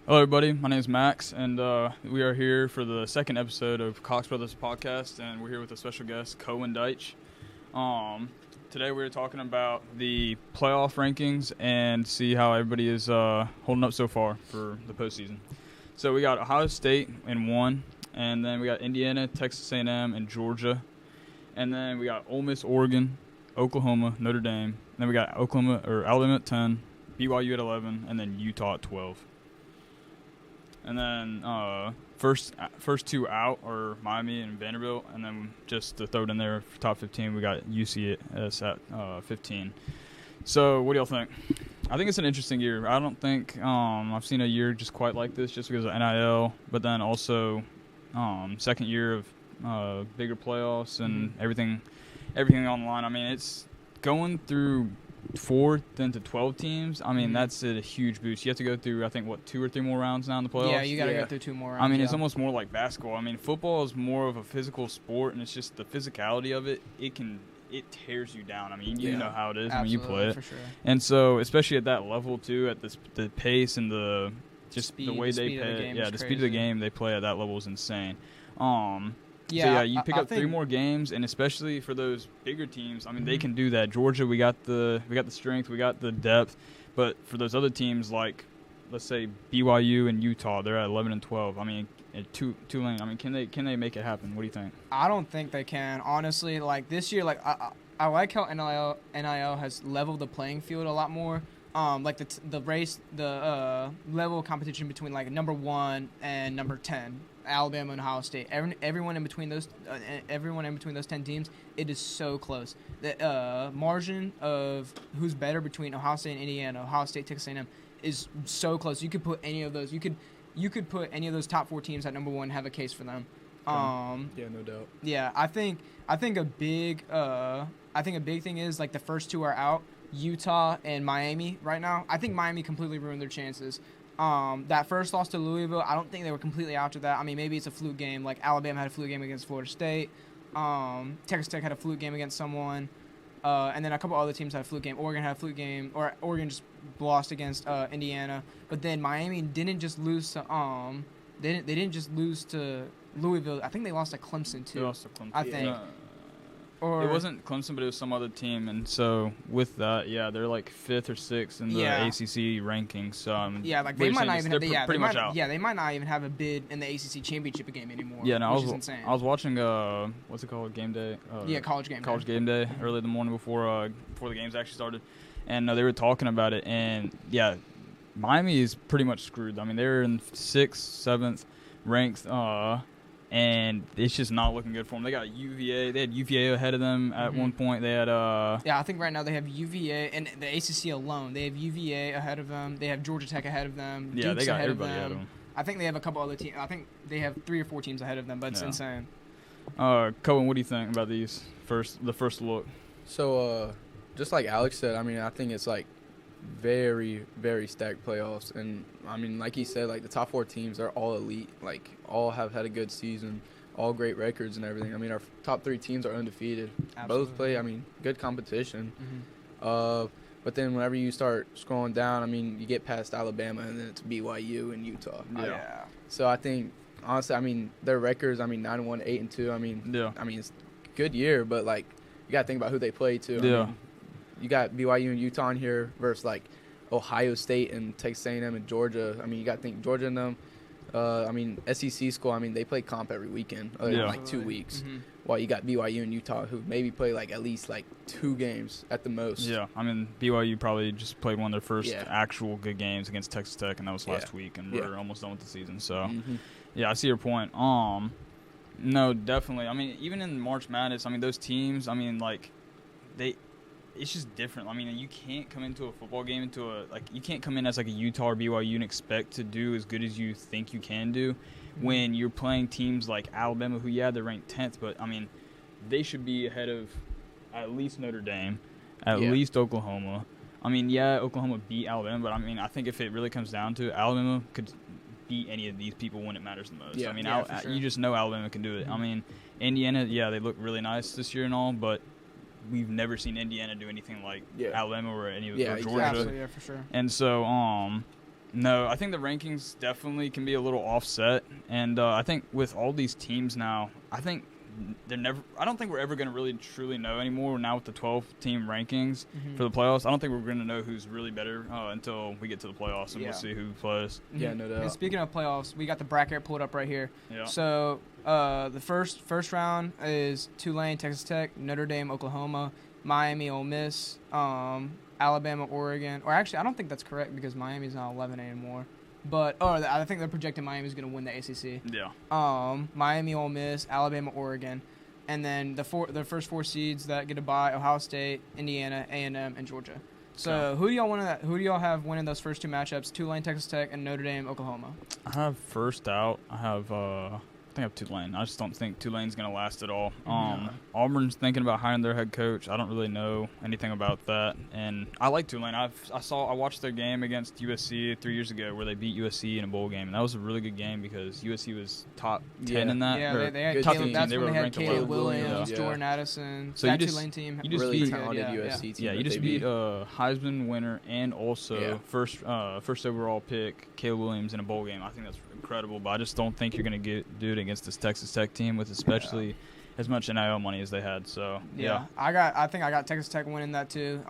Hello, everybody. My name is Max, and we are here for the second episode of Cox Brothers podcast, and we're here with a special guest, Cohen Dyche. Today we're talking about the playoff rankings and see how everybody is holding up so far for the postseason. So we got Ohio State in 1, and then we got Indiana, Texas A&M, and Georgia. And then we got Ole Miss, Oregon, Oklahoma, Notre Dame. And then we got Alabama at 10, BYU at 11, and then Utah at 12. And then first two out are Miami and Vanderbilt, and then just to throw it in there for top 15, we got UCS at 15. So what do y'all think? I think it's an interesting year. I don't think I've seen a year just quite like this, just because of NIL, but then also second year of bigger playoffs and everything on the line. I mean, it's going through 4 then to 12 teams. I mean, that's a huge boost. You have to go through, I think, 2 or 3 more rounds now in the playoffs? Yeah, you got to go through 2 more rounds. I mean, it's almost more like basketball. I mean, football is more of a physical sport, and it's just the physicality of it. It tears you down. I mean, you know how it is when you play it. For sure. And so, especially at that level, too, at the pace and the way they play. Yeah, the speed of the game they play at that level is insane. You pick up 3 more games, and especially for those bigger teams, I mean, they can do that. Georgia, we got the strength, we got the depth, but for those other teams like, let's say BYU and Utah, they're at 11 and 12. I mean, at Tulane, I mean, can they make it happen? What do you think? I don't think they can, honestly. Like this year, like I like how NIL has leveled the playing field a lot more. Like the level of competition between like number 1 and number 10. Alabama and Ohio State. Everyone in between those 10 teams, it is so close. The margin of who's better between Ohio State and Indiana, Ohio State, Texas A&M, is so close. You could put any of those. You could put any of those top 4 teams at number 1 and have a case for them. Yeah, no doubt. Yeah, I think a big thing is like the first 2 are out, Utah and Miami right now. I think Miami completely ruined their chances. That first loss to Louisville, I don't think they were completely out to that. I mean, maybe it's a fluke game. Like, Alabama had a fluke game against Florida State. Texas Tech had a fluke game against someone. And then a couple other teams had a fluke game. Oregon had a fluke game. Or Oregon just lost against Indiana. But then Miami didn't just lose to they didn't just lose to Louisville. I think they lost to Clemson, too. They lost to Clemson. I think. Or it wasn't Clemson, but it was some other team, and so with that, they're like 5th or 6th in the ACC rankings. So they might not even out. Yeah, they might not even have a bid in the ACC championship game anymore. Yeah, no, which is insane. I was watching what's it called, Game Day? College Game Day early in the morning before the games actually started, and they were talking about it, and Miami is pretty much screwed. I mean, they're in 6th, 7th ranked. And it's just not looking good for them. They got UVA. They had UVA ahead of them at one point. They had I think right now they have UVA and the ACC alone. They have UVA ahead of them. They have Georgia Tech ahead of them. Yeah, Duke's they got ahead everybody of them. ahead of them. I think they have a couple other teams. I think they have 3 or 4 teams ahead of them, but it's insane. Cohen, what do you think about the first look? So, just like Alex said, I mean, I think it's like very, very stacked playoffs, and I mean, like he said, like the top 4 teams are all elite, like all have had a good season, all great records and everything. I mean, our top 3 teams are undefeated. Absolutely. Both play, I mean, good competition. But then whenever you start scrolling down, I mean, you get past Alabama, and then it's BYU and Utah. Yeah. So I think, honestly, I mean, their records, I mean, 9-1, 8-2. I mean, it's a good year, but like you got to think about who they play too. Yeah. I mean, you got BYU and Utah in here versus like Ohio State and Texas A&M and Georgia. I mean, you got to think Georgia and them. I mean, SEC school, I mean, they play comp every weekend, other than like 2 weeks. While you got BYU and Utah, who maybe play like at least like 2 games at the most. Yeah, I mean, BYU probably just played one of their first actual good games against Texas Tech, and that was last week, and we're almost done with the season. So, I see your point. No, definitely. I mean, even in March Madness, I mean, those teams, I mean, like, it's just different. I mean, you can't come into a football game you can't come in as like a Utah or BYU and expect to do as good as you think you can do when you're playing teams like Alabama, who they're ranked 10th, but I mean, they should be ahead of at least Notre Dame, at least Oklahoma. I mean, Oklahoma beat Alabama, but I mean, I think if it really comes down to it, Alabama could beat any of these people when it matters the most. Yeah, I mean, sure. You just know Alabama can do it. I mean, Indiana, they look really nice this year and all, but we've never seen Indiana do anything like Alabama or any of Georgia. Absolutely, for sure. And so, No, I think the rankings definitely can be a little offset, and I think with all these teams now, I think I don't think we're ever going to really truly know anymore now with the 12-team rankings for the playoffs. I don't think we're going to know who's really better until we get to the playoffs, and we'll see who plays. Yeah, no doubt. And speaking of playoffs, we got the bracket pulled up right here. Yeah. So the first round is Tulane, Texas Tech, Notre Dame, Oklahoma, Miami, Ole Miss, Alabama, Oregon. Or actually, I don't think that's correct because Miami's not 11 anymore. But I think they're projecting Miami's going to win the ACC. Yeah. Miami, Ole Miss, Alabama, Oregon, and then the first 4 seeds that get a bye: Ohio State, Indiana, A&M, and Georgia. So who do y'all want to? Who do y'all have winning those first 2 matchups? Tulane, Texas Tech, and Notre Dame, Oklahoma. I have first out. I have Tulane. I just don't think Tulane's going to last at all. Auburn's thinking about hiring their head coach. I don't really know anything about that, and I like Tulane. I watched their game against USC 3 years ago where they beat USC in a bowl game, and that was a really good game because USC was top 10 in that. Yeah, they had top Caleb, 15. that's they when were they had ranked Caleb 11. Williams, Jordan Addison. So that you just- Tulane team, you just really beat- talented good, USC team. Yeah, you just beat Heisman winner and also first overall pick Caleb Williams in a bowl game. I think that's incredible, but I just don't think you're going to do it against this Texas Tech team with especially as much NIL money as they had. So I think I got Texas Tech winning that too.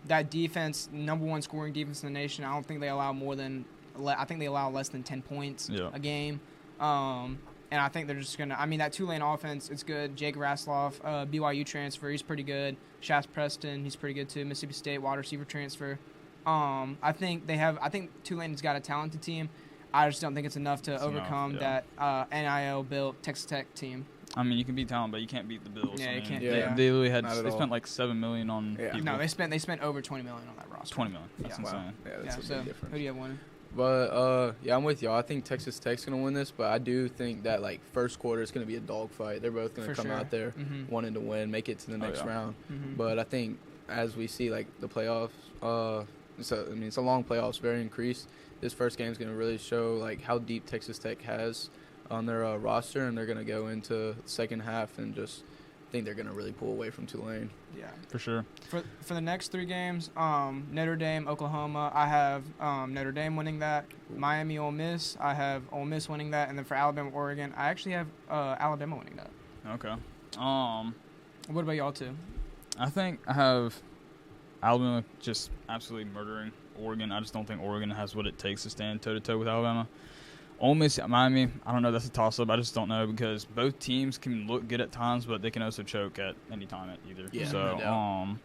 That defense, number 1 scoring defense in the nation. I don't think they allow I think they allow less than 10 points a game. And I think they're just gonna. I mean, that Tulane offense, it's good. Jake Rasloff, BYU transfer, he's pretty good. Shaz Preston, he's pretty good too. Mississippi State wide receiver transfer. I think Tulane's got a talented team. I just don't think it's enough to overcome that NIL built Texas Tech team. I mean, you can beat talent, but you can't beat the Bills. Yeah, I you mean, can't. They literally had Not at they all. spent like $7 million on people. No, they spent over $20 million on that roster. $20 million. That's Yeah. insane. Wow. Yeah, that's a so big difference. who do you have winning? But I'm with y'all. I think Texas Tech's gonna win this, but I do think that like first quarter is gonna be a dogfight. They're both gonna For come sure. out there wanting to win, make it to the next round. But I think as we see like the playoffs, it's a long playoffs, very increased. This first game is gonna really show like how deep Texas Tech has on their roster, and they're gonna go into the second half and just think they're gonna really pull away from Tulane. Yeah, For sure. For the next 3 games, Notre Dame, Oklahoma, I have Notre Dame winning that. Miami, Ole Miss, I have Ole Miss winning that, and then for Alabama, Oregon, I actually have Alabama winning that. Okay. What about y'all two? I think I have Alabama just absolutely murdering Oregon. I just don't think Oregon has what it takes to stand toe-to-toe with Alabama. Ole Miss, Miami, I don't know. That's a toss-up. I just don't know because both teams can look good at times, but they can also choke at any time at either. Yeah, so, no doubt.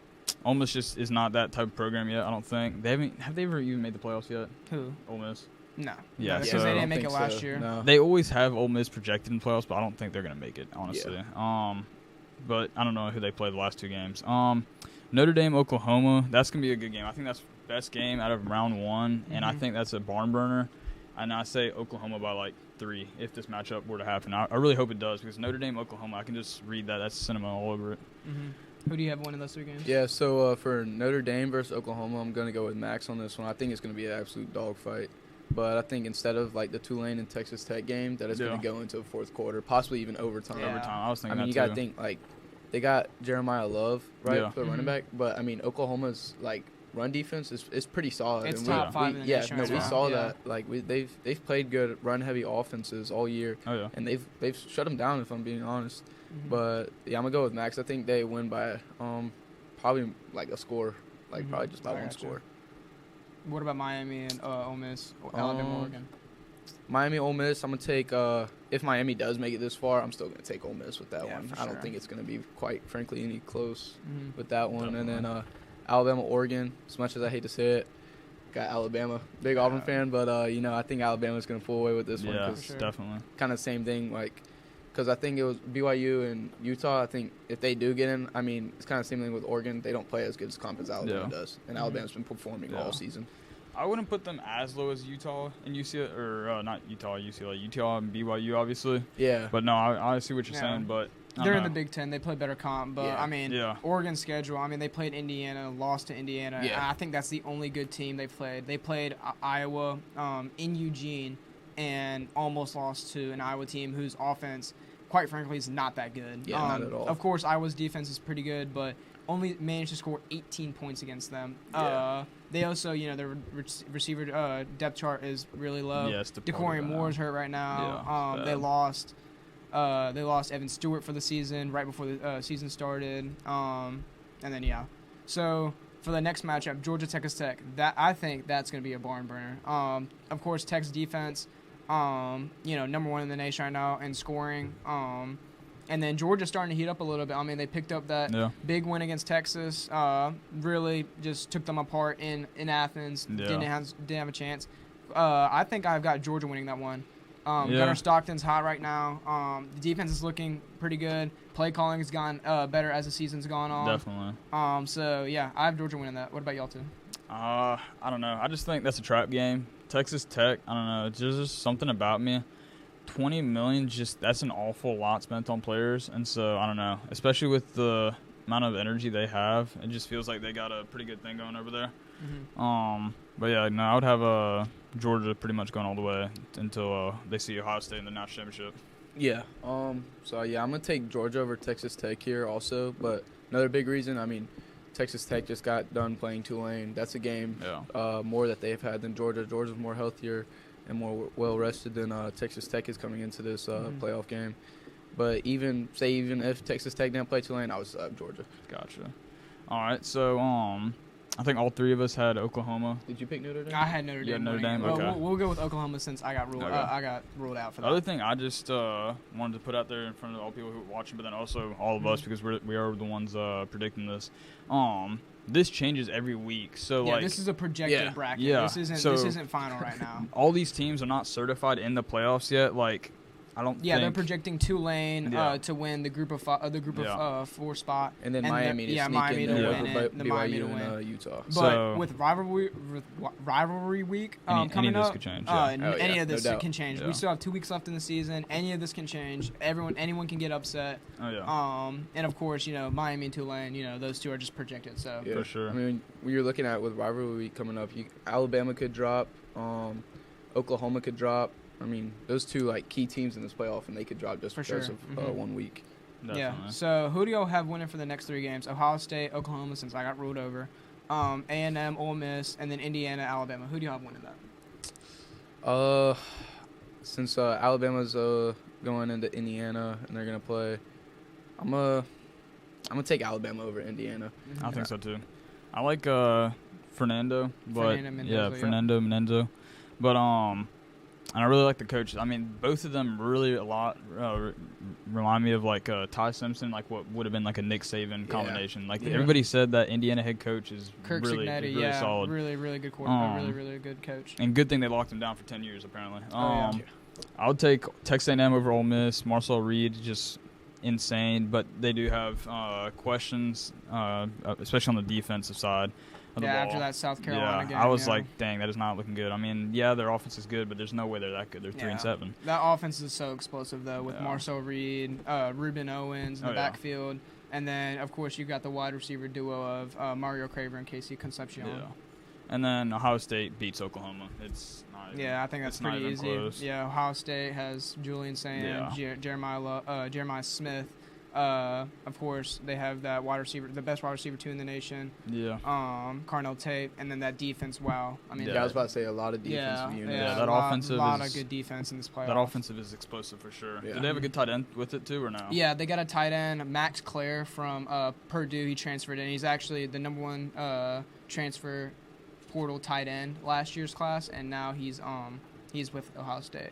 Ole Miss just is not that type of program yet, I don't think. Have they ever even made the playoffs yet? Who? Ole Miss? No. Yeah, because so- they I didn't don't make it think last so. year. No. They always have Ole Miss projected in playoffs, but I don't think they're going to make it, honestly. But I don't know who they played the last 2 games. Notre Dame, Oklahoma, that's going to be a good game. I think that's the best game out of round 1, and I think that's a barn burner. And I say Oklahoma by like 3 if this matchup were to happen. I really hope it does because Notre Dame, Oklahoma, I can just read that. That's cinema all over it. Who do you have winning those 3 games? Yeah, so for Notre Dame versus Oklahoma, I'm going to go with Max on this one. I think it's going to be an absolute dogfight. But I think instead of like the Tulane and Texas Tech game, that it's going to go into a fourth quarter, possibly even overtime. Yeah. Overtime. I was thinking I mean, you that got too. to think like they got Jeremiah Love, right, Yeah. for the running back. But I mean, Oklahoma's like run defense is pretty solid. It's And top 5 in the nation right we now. saw Yeah. that. Like they've played good run heavy offenses all year, Oh, yeah. and they've shut them down if I'm being honest. But yeah, I'm gonna go with Max. I think they win by probably like a score, like probably just by I one gotcha. score. What about Miami and Ole Miss, Alabama, Oregon? Miami, Ole Miss. I'm gonna take. If Miami does make it this far, I'm still gonna take Ole Miss with that Yeah, one. for I sure. don't think it's gonna be quite frankly any close Mhm. with that one. Definitely. And then Alabama, Oregon. As much as I hate to say it, got Alabama. Big Auburn fan, but I think Alabama's gonna pull away with this one. Yeah, 'Cause sure. definitely. kind of same thing, like, because I think it was BYU and Utah. I think if they do get in, I mean, it's kind of same thing with Oregon. They don't play as good as comp as Alabama Yeah. does, and Alabama's been performing Yeah. all season. I wouldn't put them as low as Utah and UCLA, or not Utah, UCLA, Utah and BYU, obviously. Yeah, But no, I see what you're Yeah. saying, but I They're don't in the know. Big Ten. They play better comp, but Yeah. I mean, Yeah. Oregon's schedule. I mean, they played Indiana, lost to Indiana. Yeah. And I think that's the only good team they played. They played Iowa in Eugene and almost lost to an Iowa team whose offense, quite frankly, is not that good. Yeah, not at all. Of course, Iowa's defense is pretty good, but only managed to score 18 points against them. Yeah. They also, their receiver depth chart is really low. Yeah, it's DeCorian Moore's hurt right now. Yeah, they lost Evan Stewart for the season right before the season started. And then so for the next matchup, Georgia Texas Tech. I think that's going to be a barn burner. Of course, Tech's defense, number one in the nation right now in scoring. And then Georgia's starting to heat up a little bit. I mean, they picked up that big win against Texas. Really just took them apart in Athens. Didn't have a chance. I think I've got Georgia winning that one. Gunnar Stockton's hot right now. The defense is looking pretty good. Play calling has gone better as the season's gone on. Definitely. So, yeah, I have Georgia winning that. What about y'all two? I don't know. I just think that's a trap game. Texas Tech, I don't know. There's just something about me. $20 million, that's an awful lot spent on players. And so, I don't know. Especially with the amount of energy they have, it just feels like they got a pretty good thing going over there. Mm-hmm. But, yeah, no, I would have Georgia pretty much going all the way until they see Ohio State in the national championship. Yeah. I'm going to take Georgia over Texas Tech here also. But another big reason, I mean, Texas Tech just got done playing Tulane. That's a game more that they've had than Georgia. Georgia's more healthier and more well-rested than Texas Tech is coming into this playoff game. But even if Texas Tech didn't play Tulane, I would still have Georgia. Gotcha. All right, so I think all three of us had Oklahoma. Did you pick Notre Dame? I had Notre Dame. Notre Dame. Well, okay. We'll go with Oklahoma since I got ruled. I got ruled out for that. The other thing I just wanted to put out there in front of all people who are watching, but then also all of us because we are the ones predicting this. This changes every week, so this is a projected bracket. Yeah, this isn't final right now. All these teams are not certified in the playoffs yet. I don't. Yeah, they're projecting Tulane to win the group of 4 spot, and then Miami to sneak in there over BYU and Utah. But with rivalry week coming up, could change. Any of this can change. Yeah. We still have 2 weeks left in the season. Any of this can change. Anyone can get upset. Oh yeah. And of course, Miami and Tulane. Those two are just projected. So yeah. For sure. I mean, when you're looking at with rivalry week coming up, Alabama could drop, Oklahoma could drop. I mean, those two key teams in this playoff, and they could drop just because of 1 week. Definitely. Yeah. So who do y'all have winning for the next 3 games? Ohio State, Oklahoma, since I got ruled over. A&M, Ole Miss, and then Indiana, Alabama. Who do y'all have winning that? Since Alabama's going into Indiana and they're gonna play, I'm gonna take Alabama over Indiana. Mm-hmm. I think so too. I like Fernando, but Fernando Mendoza. But and I really like the coaches. I mean, both of them really remind me of Ty Simpson, what would have been a Nick Saban combination. Everybody said that Indiana head coach is Kirk really Cignetti, solid. Really, really good quarterback. Really good coach. And good thing they locked him down for 10 years apparently. I would take Texas A&M over Ole Miss. Marcel Reed just insane, but they do have questions, especially on the defensive side. After that South Carolina game. I was like, dang, that is not looking good. I mean, their offense is good, but there's no way they're that good. They're 3-7. That offense is so explosive, though, with Marcel Reed, Ruben Owens in the backfield. And then, of course, you've got the wide receiver duo of Mario Craver and Casey Concepcion. Yeah. And then Ohio State beats Oklahoma. It's not even, I think that's pretty easy. Close. Yeah, Ohio State has Julian Sand, Jeremiah Smith. Of course, they have that wide receiver, the best wide receiver 2 in the nation. Yeah. Carnell Tate, and then that defense. Wow. I mean, I was about to say a lot of defensive units. Yeah, that offensive a lot of good defense in this playoff. That offensive is explosive for sure. Yeah. Do they have a good tight end with it too, or no? Yeah, they got a tight end, Max Clare from Purdue. He transferred in. He's actually the number 1 transfer portal tight end last year's class, and now he's with Ohio State.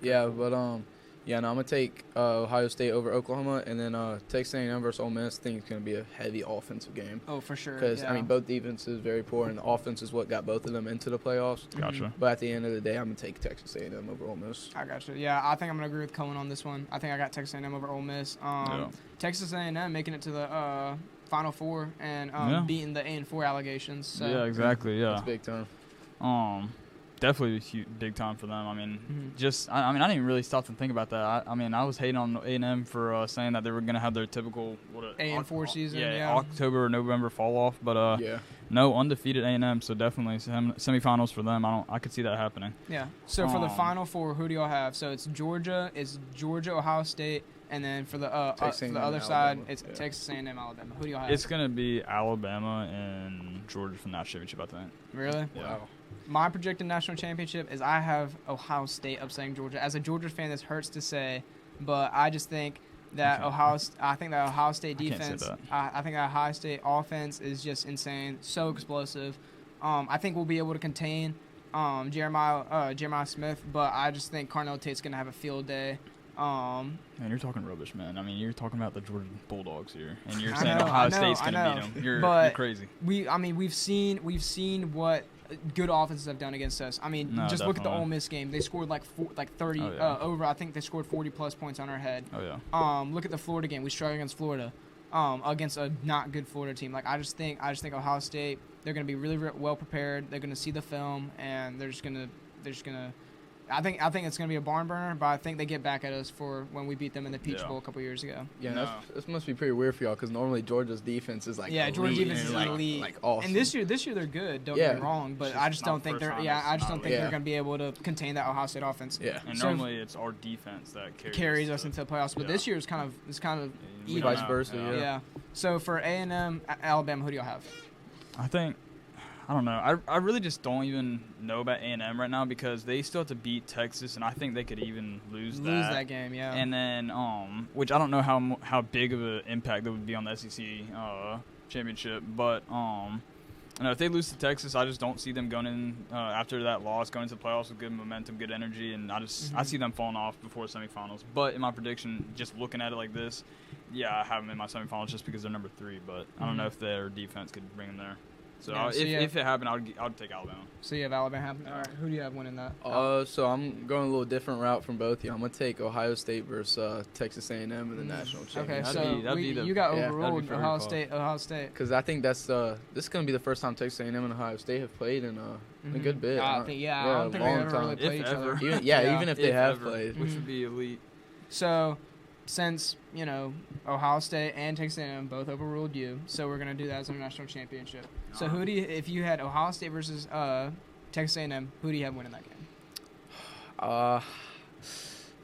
Yeah, but I'm gonna take Ohio State over Oklahoma, and then Texas A&M versus Ole Miss. I think it's gonna be a heavy offensive game. Oh, for sure. Because I mean, both defenses very poor, and the offense is what got both of them into the playoffs. Gotcha. But at the end of the day, I'm gonna take Texas A&M over Ole Miss. I gotcha. Yeah, I think I'm gonna agree with Cohen on this one. I think I got Texas A&M over Ole Miss. Texas A&M making it to the Final Four and beating the 8-4 allegations. So. Yeah, exactly. Yeah, that's big time. Definitely big time for them. I mean, I didn't even really stop and think about that. I was hating on A&M for saying that they were going to have their typical 8-4 season. October or November fall off. But no, undefeated A&M. So definitely semifinals for them. I could see that happening. Yeah. So for the Final Four, who do y'all have? So it's Georgia, Ohio State, And then for the Texas for A&M, the other Alabama. side, it's Yeah. Texas A&M, Alabama. Who do y'all have? It's gonna be Alabama and Georgia for the national championship, I think. Really? Yeah. Wow. My projected national championship is I have Ohio State upsetting Georgia. As a Georgia fan, this hurts to say, but I just think that I think that Ohio State I can't say defense, that. I think that Ohio State offense is just insane, so explosive. I think we'll be able to contain Jeremiah Smith, but I just think Carnell Tate's gonna have a field day. Man, you're talking rubbish, man. I mean, you're talking about the Georgia Bulldogs here, and you're I saying know, Ohio I know, State's I gonna know. beat them. You're But crazy. We've seen what good offenses have done against us. I mean, No, just look at the definitely. Ole Miss game. They scored like 30 Oh, yeah. over. I think they scored 40 plus points on our head. Oh yeah. Look at the Florida game. We struggled against Florida, against a not good Florida team. Like I just think Ohio State, they're gonna be really well prepared. They're gonna see the film and they're just gonna. I think it's gonna be a barn burner, but I think they get back at us for when we beat them in the Peach Yeah. Bowl a couple years ago. Yeah, No. this must be pretty weird for y'all because normally Georgia's defense is like Yeah, Georgia elite defense and, is like, elite. like awesome. And this year they're good. Don't Yeah. get me wrong, but It's I just not don't think first they're. time Yeah, it's I just not don't think elite. they're gonna be able to contain that Ohio State offense. Yeah. And So- normally it's our defense that Carries us to- into the playoffs, but Yeah. this year it's kind of we even. don't Vice know. versa, Yeah. yeah. So for A&M, Alabama, who do y'all have? I think, I don't know. I really just don't even know about A&M right now because they still have to beat Texas, and I think they could even lose that. Game, yeah. And then, which I don't know how big of an impact that would be on the SEC championship, but you know, if they lose to Texas, I just don't see them going in after that loss, going to the playoffs with good momentum, good energy, and I see them falling off before semifinals. But in my prediction, just looking at it like this, yeah, I have them in my semifinals just because they're number 3. But I don't know if their defense could bring them there. So, Yeah, so if it happened, I would take Alabama. So you have Alabama. All right, who do you have winning that? So I'm going a little different route from both of you. I'm gonna take Ohio State versus Texas A&M in the national Okay, championship. that'd be so the- you got yeah, that'd be overruled very Ohio tough. State. Because I think that's this is gonna be the first time Texas A&M and Ohio State have played in a good bit. I don't think I don't a think they long ever time. really play If each other. ever. Even if they have ever, played. which would be elite. So, since Ohio State and Texas A&M both overruled you, so we're gonna do that as our national championship. So who do you, if you had Ohio State versus Texas A&M, who do you have winning that game?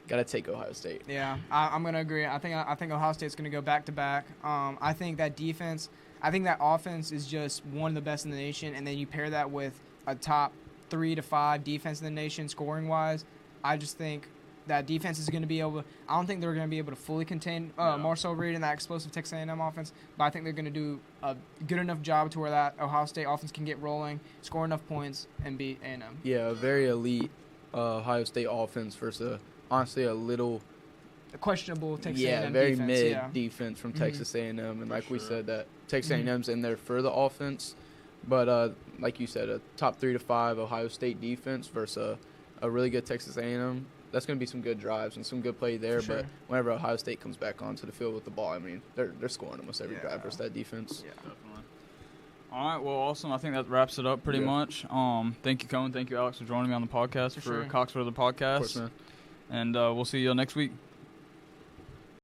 Gotta take Ohio State. Yeah, I'm gonna agree. I think Ohio State's gonna go back to back. I think that defense, I think that offense is just one of the best in the nation, and then you pair that with a top 3 to 5 defense in the nation scoring wise. I just think that defense is going to be able to, I don't think they're going to be able to fully contain Marcel Reed and that explosive Texas A&M offense, but I think they're going to do a good enough job to where that Ohio State offense can get rolling, score enough points, and beat A&M. Yeah, a very elite Ohio State offense versus honestly a little A questionable Texas A&M very defense. mid Yeah. defense from Texas A&M, and like we sure. said that Texas A&M's in there for the offense, but like you said, a top 3 to 5 Ohio State defense versus a really good Texas A&M. That's going to be some good drives and some good play there. For sure. But whenever Ohio State comes back onto the field with the ball, I mean, they're scoring almost every drive versus that defense. Yeah. Definitely. All right, well, awesome. I think that wraps it up pretty Yeah. much. Thank you, Cohen. Thank you, Alex, for joining me on the podcast For for sure. Cox Brothers Of course, Podcast. man. And we'll see you next week.